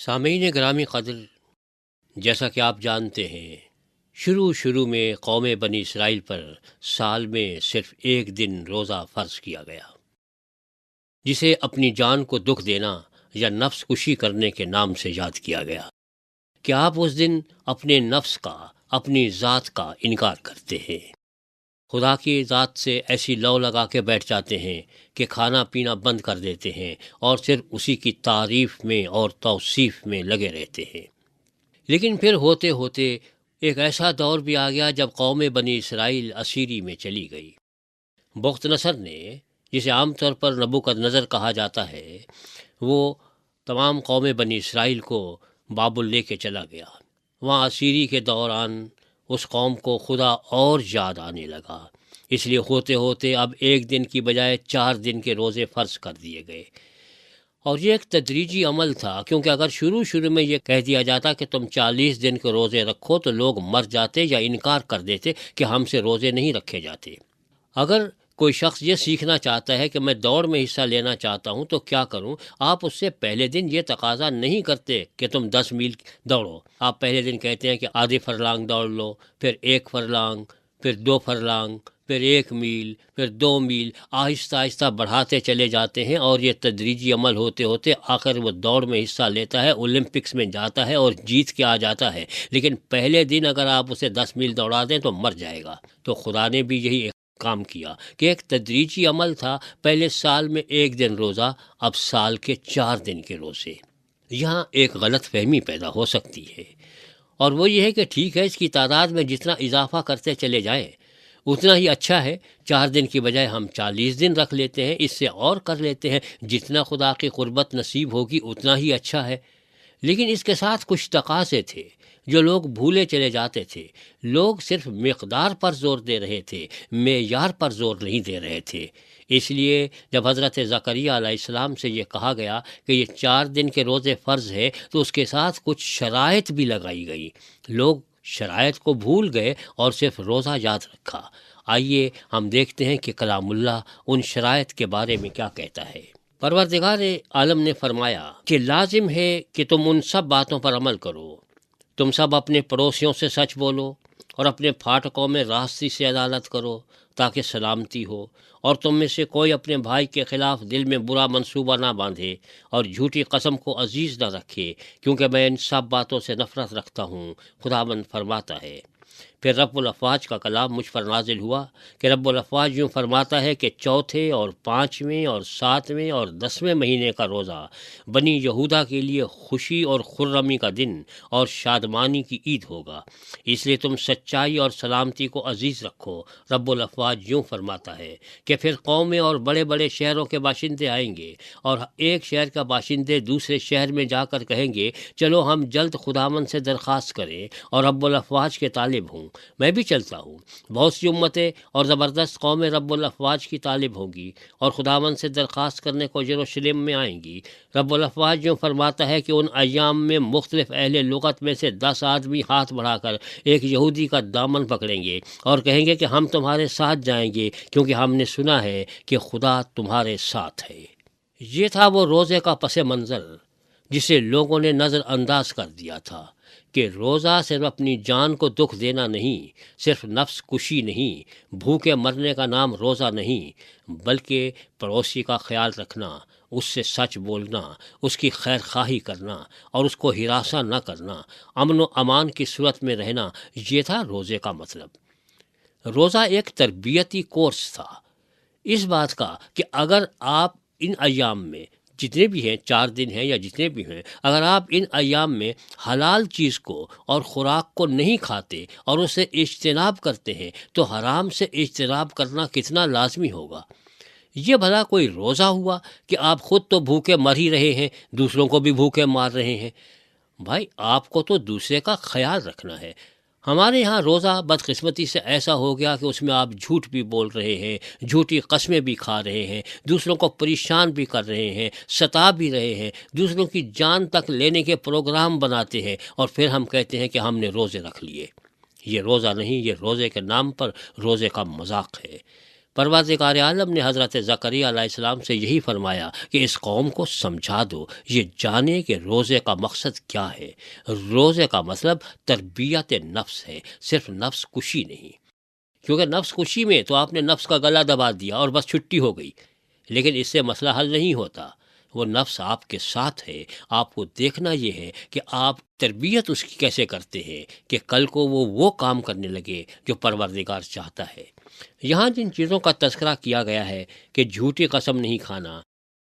سامعین گرامی قدر، جیسا کہ آپ جانتے ہیں، شروع میں قوم بنی اسرائیل پر سال میں صرف ایک دن روزہ فرض کیا گیا، جسے اپنی جان کو دکھ دینا یا نفس کشی کرنے کے نام سے یاد کیا گیا کہ آپ اس دن اپنے نفس کا، اپنی ذات کا انکار کرتے ہیں، خدا کی ذات سے ایسی لو لگا کے بیٹھ جاتے ہیں کہ کھانا پینا بند کر دیتے ہیں اور صرف اسی کی تعریف میں اور توصیف میں لگے رہتے ہیں۔ لیکن پھر ہوتے ہوتے ایک ایسا دور بھی آ گیا جب قوم بنی اسرائیل اسیری میں چلی گئی۔ بخت نصر نے، جسے عام طور پر نبوکدنضر کہا جاتا ہے، وہ تمام قوم بنی اسرائیل کو بابل لے کے چلا گیا۔ وہاں اسیری کے دوران اس قوم کو خدا اور یاد آنے لگا، اس لیے ہوتے ہوتے اب ایک دن کی بجائے 4 دن کے روزے فرض کر دیے گئے۔ اور یہ ایک تدریجی عمل تھا، کیونکہ اگر شروع میں یہ کہہ دیا جاتا کہ تم 40 دن کے روزے رکھو تو لوگ مر جاتے یا انکار کر دیتے کہ ہم سے روزے نہیں رکھے جاتے۔ اگر کوئی شخص یہ سیکھنا چاہتا ہے کہ میں دوڑ میں حصہ لینا چاہتا ہوں تو کیا کروں، آپ اس سے پہلے دن یہ تقاضا نہیں کرتے کہ تم 10 میل دوڑو۔ آپ پہلے دن کہتے ہیں کہ آدھی فرلانگ دوڑ لو، پھر 1 فرلانگ، پھر 2 فرلانگ، پھر 1 میل، پھر 2 میل، آہستہ آہستہ بڑھاتے چلے جاتے ہیں، اور یہ تدریجی عمل ہوتے ہوتے آخر وہ دوڑ میں حصہ لیتا ہے، اولمپکس میں جاتا ہے اور جیت کے آ جاتا ہے۔ لیکن پہلے دن اگر آپ اسے 10 میل دوڑا دیں تو مر جائے گا۔ تو خدا نے بھی یہی کام کیا کہ ایک تدریجی عمل تھا، پہلے سال میں 1 دن روزہ، اب سال کے 4 دن کے روزے۔ یہاں ایک غلط فہمی پیدا ہو سکتی ہے، اور وہ یہ ہے کہ ٹھیک ہے، اس کی تعداد میں جتنا اضافہ کرتے چلے جائیں اتنا ہی اچھا ہے، 4 دن کی بجائے ہم 40 دن رکھ لیتے ہیں، اس سے اور کر لیتے ہیں، جتنا خدا کی قربت نصیب ہوگی اتنا ہی اچھا ہے۔ لیکن اس کے ساتھ کچھ تقاضے تھے جو لوگ بھولے چلے جاتے تھے۔ لوگ صرف مقدار پر زور دے رہے تھے، معیار پر زور نہیں دے رہے تھے۔ اس لیے جب حضرت زکریہ علیہ السلام سے یہ کہا گیا کہ یہ 4 دن کے روزے فرض ہے تو اس کے ساتھ کچھ شرائط بھی لگائی گئی۔ لوگ شرائط کو بھول گئے اور صرف روزہ یاد رکھا۔ آئیے ہم دیکھتے ہیں کہ کلام اللہ ان شرائط کے بارے میں کیا کہتا ہے۔ پروردگار عالم نے فرمایا کہ لازم ہے کہ تم ان سب باتوں پر عمل کرو، تم سب اپنے پڑوسیوں سے سچ بولو اور اپنے پھاٹکوں میں راستی سے عدالت کرو تاکہ سلامتی ہو، اور تم میں سے کوئی اپنے بھائی کے خلاف دل میں برا منصوبہ نہ باندھے اور جھوٹی قسم کو عزیز نہ رکھے، کیونکہ میں ان سب باتوں سے نفرت رکھتا ہوں، خداوند فرماتا ہے۔ پھر رب الافواج کا کلام مجھ پر نازل ہوا کہ رب الافواج یوں فرماتا ہے کہ 4 اور 5 اور 7 اور 10 مہینے کا روزہ بنی یہودا کے لیے خوشی اور خرمی کا دن اور شادمانی کی عید ہوگا، اس لیے تم سچائی اور سلامتی کو عزیز رکھو۔ رب الافواج یوں فرماتا ہے کہ پھر قومیں اور بڑے بڑے شہروں کے باشندے آئیں گے، اور ایک شہر کا باشندے دوسرے شہر میں جا کر کہیں گے چلو ہم جلد خداوند سے درخواست کریں اور رب الافواج کے طالب ہوں۔ میں بھی چلتا ہوں۔ بہت سی امتیں اور زبردست قومیں رب الافواج کی طالب ہوں گی اور خداوند سے درخواست کرنے کو یروشلم میں آئیں گی۔ رب الافواج یوں فرماتا ہے کہ ان ایام میں مختلف اہل لغت میں سے 10 آدمی ہاتھ بڑھا کر ایک یہودی کا دامن پکڑیں گے اور کہیں گے کہ ہم تمہارے ساتھ جائیں گے، کیونکہ ہم نے سنا ہے کہ خدا تمہارے ساتھ ہے۔ یہ تھا وہ روزے کا پس منظر جسے لوگوں نے نظر انداز کر دیا تھا کہ روزہ صرف اپنی جان کو دکھ دینا نہیں، صرف نفس کشی نہیں، بھوکے مرنے کا نام روزہ نہیں، بلکہ پڑوسی کا خیال رکھنا، اس سے سچ بولنا، اس کی خیر خواہی کرنا اور اس کو ہراساں نہ کرنا، امن و امان کی صورت میں رہنا، یہ تھا روزے کا مطلب۔ روزہ ایک تربیتی کورس تھا اس بات کا کہ اگر آپ ان ایام میں جتنے بھی ہیں، 4 دن ہیں یا جتنے بھی ہیں، اگر آپ ان ایام میں حلال چیز کو اور خوراک کو نہیں کھاتے اور اسے اجتناب کرتے ہیں تو حرام سے اجتناب کرنا کتنا لازمی ہوگا۔ یہ بھلا کوئی روزہ ہوا کہ آپ خود تو بھوکے مر ہی رہے ہیں، دوسروں کو بھی بھوکے مار رہے ہیں؟ بھائی آپ کو تو دوسرے کا خیال رکھنا ہے۔ ہمارے ہاں روزہ بدقسمتی سے ایسا ہو گیا کہ اس میں آپ جھوٹ بھی بول رہے ہیں، جھوٹی قسمیں بھی کھا رہے ہیں، دوسروں کو پریشان بھی کر رہے ہیں، ستا بھی رہے ہیں، دوسروں کی جان تک لینے کے پروگرام بناتے ہیں، اور پھر ہم کہتے ہیں کہ ہم نے روزے رکھ لیے۔ یہ روزہ نہیں، یہ روزے کے نام پر روزے کا مذاق ہے۔ پروردگار عالم نے حضرت زکریا علیہ السلام سے یہی فرمایا کہ اس قوم کو سمجھا دو، یہ جانے کہ روزے کا مقصد کیا ہے۔ روزے کا مطلب تربیت نفس ہے، صرف نفس کشی نہیں، کیونکہ نفس کشی میں تو آپ نے نفس کا گلا دبا دیا اور بس چھٹی ہو گئی، لیکن اس سے مسئلہ حل نہیں ہوتا۔ وہ نفس آپ کے ساتھ ہے، آپ کو دیکھنا یہ ہے کہ آپ تربیت اس کی کیسے کرتے ہیں کہ کل کو وہ کام کرنے لگے جو پروردگار چاہتا ہے۔ یہاں جن چیزوں کا تذکرہ کیا گیا ہے کہ جھوٹی قسم نہیں کھانا،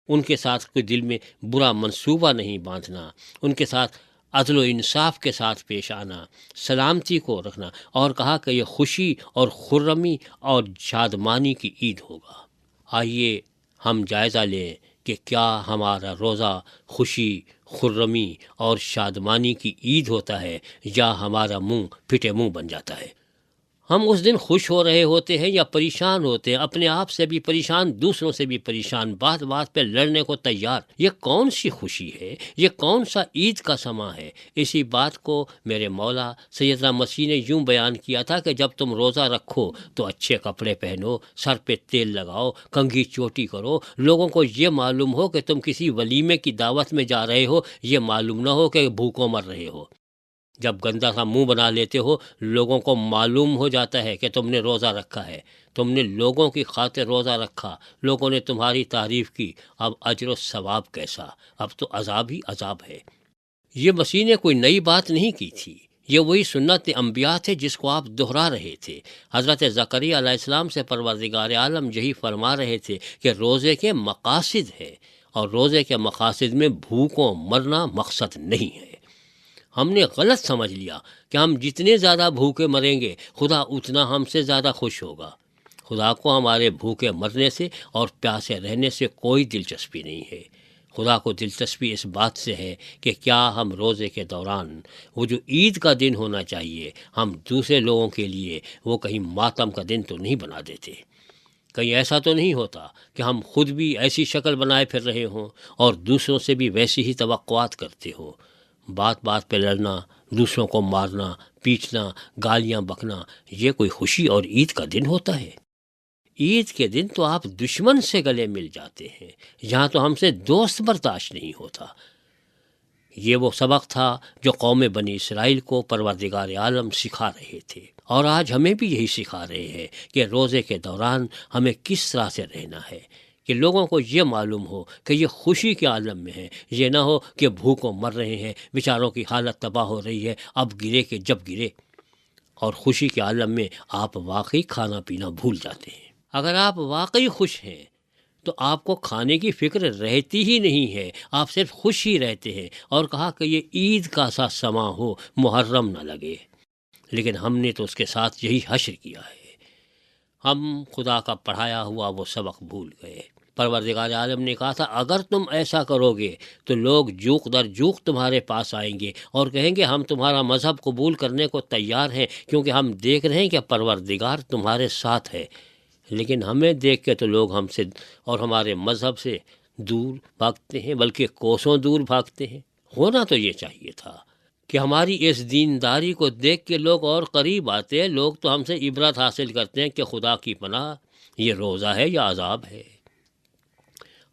ان کے ساتھ کوئی دل میں برا منصوبہ نہیں باندھنا، ان کے ساتھ عدل و انصاف کے ساتھ پیش آنا، سلامتی کو رکھنا، اور کہا کہ یہ خوشی اور خرمی اور شادمانی کی عید ہوگا۔ آئیے ہم جائزہ لیں کہ کیا ہمارا روزہ خوشی، خرمی اور شادمانی کی عید ہوتا ہے یا ہمارا منہ پھٹے منہ بن جاتا ہے۔ ہم اس دن خوش ہو رہے ہوتے ہیں یا پریشان ہوتے ہیں، اپنے آپ سے بھی پریشان، دوسروں سے بھی پریشان، بات بات پہ لڑنے کو تیار۔ یہ کون سی خوشی ہے؟ یہ کون سا عید کا سماں ہے؟ اسی بات کو میرے مولا سیدنا مسیح نے یوں بیان کیا تھا کہ جب تم روزہ رکھو تو اچھے کپڑے پہنو، سر پہ تیل لگاؤ، کنگھی چوٹی کرو، لوگوں کو یہ معلوم ہو کہ تم کسی ولیمے کی دعوت میں جا رہے ہو، یہ معلوم نہ ہو کہ بھوکوں مر رہے ہو۔ جب گندا سا منہ بنا لیتے ہو، لوگوں کو معلوم ہو جاتا ہے کہ تم نے روزہ رکھا ہے، تم نے لوگوں کی خاطر روزہ رکھا، لوگوں نے تمہاری تعریف کی، اب اجر و ثواب کیسا؟ اب تو عذاب ہی عذاب ہے۔ یہ مسیح نے کوئی نئی بات نہیں کی تھی، یہ وہی سنت انبیاء تھے جس کو آپ دہرا رہے تھے۔ حضرت زکریا علیہ السلام سے پروردگار عالم یہی فرما رہے تھے کہ روزے کے مقاصد ہے، اور روزے کے مقاصد میں بھوکوں مرنا مقصد نہیں ہے۔ ہم نے غلط سمجھ لیا کہ ہم جتنے زیادہ بھوکے مریں گے خدا اتنا ہم سے زیادہ خوش ہوگا۔ خدا کو ہمارے بھوکے مرنے سے اور پیاسے رہنے سے کوئی دلچسپی نہیں ہے۔ خدا کو دلچسپی اس بات سے ہے کہ کیا ہم روزے کے دوران وہ جو عید کا دن ہونا چاہیے ہم دوسرے لوگوں کے لیے وہ کہیں ماتم کا دن تو نہیں بنا دیتے۔ کہیں ایسا تو نہیں ہوتا کہ ہم خود بھی ایسی شکل بنائے پھر رہے ہوں اور دوسروں سے بھی ویسی ہی توقعات کرتے ہوں۔ بات بات پہ لڑنا، دوسروں کو مارنا، پیٹنا، گالیاں بکنا، یہ کوئی خوشی اور عید کا دن ہوتا ہے؟ عید کے دن تو آپ دشمن سے گلے مل جاتے ہیں، یہاں تو ہم سے دوست برداشت نہیں ہوتا۔ یہ وہ سبق تھا جو قوم بنی اسرائیل کو پروردگار عالم سکھا رہے تھے، اور آج ہمیں بھی یہی سکھا رہے ہیں کہ روزے کے دوران ہمیں کس طرح سے رہنا ہے کہ لوگوں کو یہ معلوم ہو کہ یہ خوشی کے عالم میں ہے، یہ نہ ہو کہ بھوکوں مر رہے ہیں، بیچاروں کی حالت تباہ ہو رہی ہے، اب گرے کہ جب گرے۔ اور خوشی کے عالم میں آپ واقعی کھانا پینا بھول جاتے ہیں۔ اگر آپ واقعی خوش ہیں تو آپ کو کھانے کی فکر رہتی ہی نہیں ہے، آپ صرف خوش ہی رہتے ہیں۔ اور کہا کہ یہ عید کا سا سماں ہو، محرم نہ لگے، لیکن ہم نے تو اس کے ساتھ یہی حشر کیا ہے۔ ہم خدا کا پڑھایا ہوا وہ سبق بھول گئے۔ پروردگار عالم نے کہا تھا اگر تم ایسا کرو گے تو لوگ جوق در جوق تمہارے پاس آئیں گے اور کہیں گے ہم تمہارا مذہب قبول کرنے کو تیار ہیں، کیونکہ ہم دیکھ رہے ہیں کہ پروردگار تمہارے ساتھ ہے۔ لیکن ہمیں دیکھ کے تو لوگ ہم سے اور ہمارے مذہب سے دور بھاگتے ہیں، بلکہ کوسوں دور بھاگتے ہیں۔ ہونا تو یہ چاہیے تھا کہ ہماری اس دینداری کو دیکھ کے لوگ اور قریب آتے ہیں، لوگ تو ہم سے عبرت حاصل کرتے ہیں کہ خدا کی پناہ یہ روزہ ہے یا عذاب ہے۔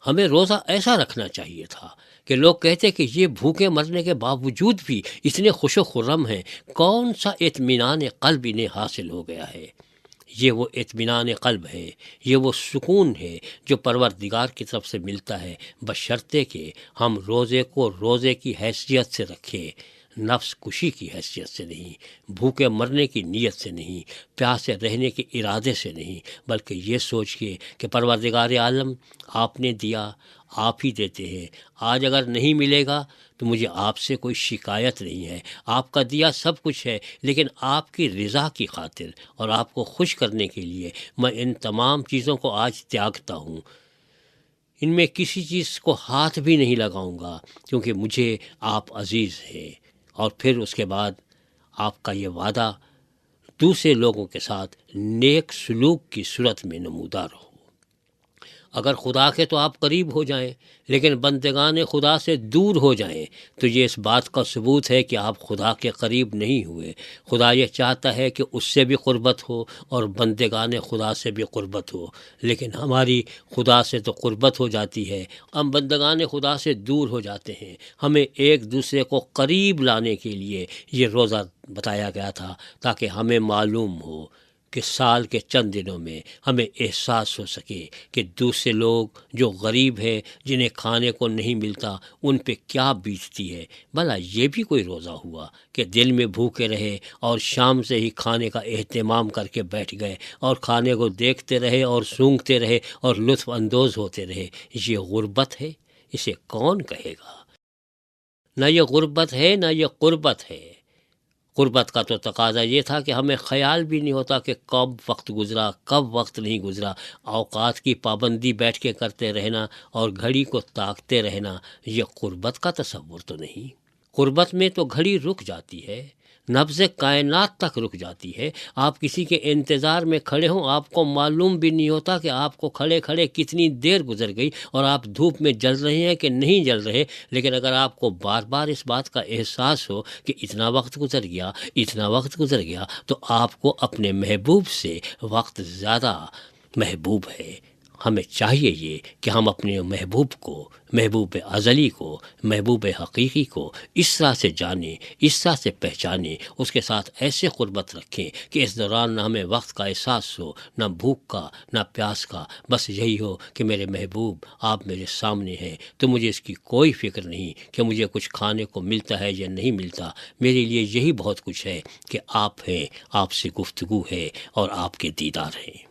ہمیں روزہ ایسا رکھنا چاہیے تھا کہ لوگ کہتے کہ یہ بھوکے مرنے کے باوجود بھی اتنے خوش و خرم ہیں، کون سا اطمینان قلب انہیں حاصل ہو گیا ہے۔ یہ وہ اطمینان قلب ہے، یہ وہ سکون ہے جو پروردگار کی طرف سے ملتا ہے، بشرطے کہ ہم روزے کو روزے کی حیثیت سے رکھیں، نفس کشی کی حیثیت سے نہیں، بھوکے مرنے کی نیت سے نہیں، پیاسے رہنے کے ارادے سے نہیں، بلکہ یہ سوچ کے کہ پروردگار عالم آپ نے دیا، آپ ہی دیتے ہیں، آج اگر نہیں ملے گا تو مجھے آپ سے کوئی شکایت نہیں ہے، آپ کا دیا سب کچھ ہے، لیکن آپ کی رضا کی خاطر اور آپ کو خوش کرنے کے لیے میں ان تمام چیزوں کو آج تیاگتا ہوں، ان میں کسی چیز کو ہاتھ بھی نہیں لگاؤں گا، کیونکہ مجھے آپ عزیز ہیں۔ اور پھر اس کے بعد آپ کا یہ وعدہ دوسرے لوگوں کے ساتھ نیک سلوک کی صورت میں نمودار ہو۔ اگر خدا کے تو آپ قریب ہو جائیں، لیکن بندگان خدا سے دور ہو جائیں تو یہ اس بات کا ثبوت ہے کہ آپ خدا کے قریب نہیں ہوئے۔ خدا یہ چاہتا ہے کہ اس سے بھی قربت ہو اور بندگان خدا سے بھی قربت ہو، لیکن ہماری خدا سے تو قربت ہو جاتی ہے، ہم بندگان خدا سے دور ہو جاتے ہیں۔ ہمیں ایک دوسرے کو قریب لانے کے لیے یہ روزہ بتایا گیا تھا، تاکہ ہمیں معلوم ہو کہ سال کے چند دنوں میں ہمیں احساس ہو سکے کہ دوسرے لوگ جو غریب ہیں، جنہیں کھانے کو نہیں ملتا، ان پہ کیا بیتتی ہے۔ بھلا یہ بھی کوئی روزہ ہوا کہ دل میں بھوکے رہے اور شام سے ہی کھانے کا اہتمام کر کے بیٹھ گئے اور کھانے کو دیکھتے رہے اور سونگھتے رہے اور لطف اندوز ہوتے رہے؟ یہ غربت ہے؟ اسے کون کہے گا؟ نہ یہ غربت ہے نہ یہ قربت ہے۔ قربت کا تو تقاضا یہ تھا کہ ہمیں خیال بھی نہیں ہوتا کہ کب وقت گزرا، کب وقت نہیں گزرا۔ اوقات کی پابندی بیٹھ کے کرتے رہنا اور گھڑی کو تاکتے رہنا، یہ قربت کا تصور تو نہیں۔ قربت میں تو گھڑی رک جاتی ہے، نبض کائنات تک رک جاتی ہے۔ آپ کسی کے انتظار میں کھڑے ہوں، آپ کو معلوم بھی نہیں ہوتا کہ آپ کو کھڑے کھڑے کتنی دیر گزر گئی اور آپ دھوپ میں جل رہے ہیں کہ نہیں جل رہے، لیکن اگر آپ کو بار بار اس بات کا احساس ہو کہ اتنا وقت گزر گیا، اتنا وقت گزر گیا، تو آپ کو اپنے محبوب سے وقت زیادہ محبوب ہے۔ ہمیں چاہیے یہ کہ ہم اپنے محبوب کو، محبوب ازلی کو، محبوب حقیقی کو اس طرح سے جانیں، اس طرح سے پہچانیں، اس کے ساتھ ایسے قربت رکھیں کہ اس دوران نہ ہمیں وقت کا احساس ہو، نہ بھوک کا، نہ پیاس کا، بس یہی ہو کہ میرے محبوب آپ میرے سامنے ہیں، تو مجھے اس کی کوئی فکر نہیں کہ مجھے کچھ کھانے کو ملتا ہے یا نہیں ملتا۔ میرے لیے یہی بہت کچھ ہے کہ آپ ہیں، آپ سے گفتگو ہے اور آپ کے دیدار ہیں۔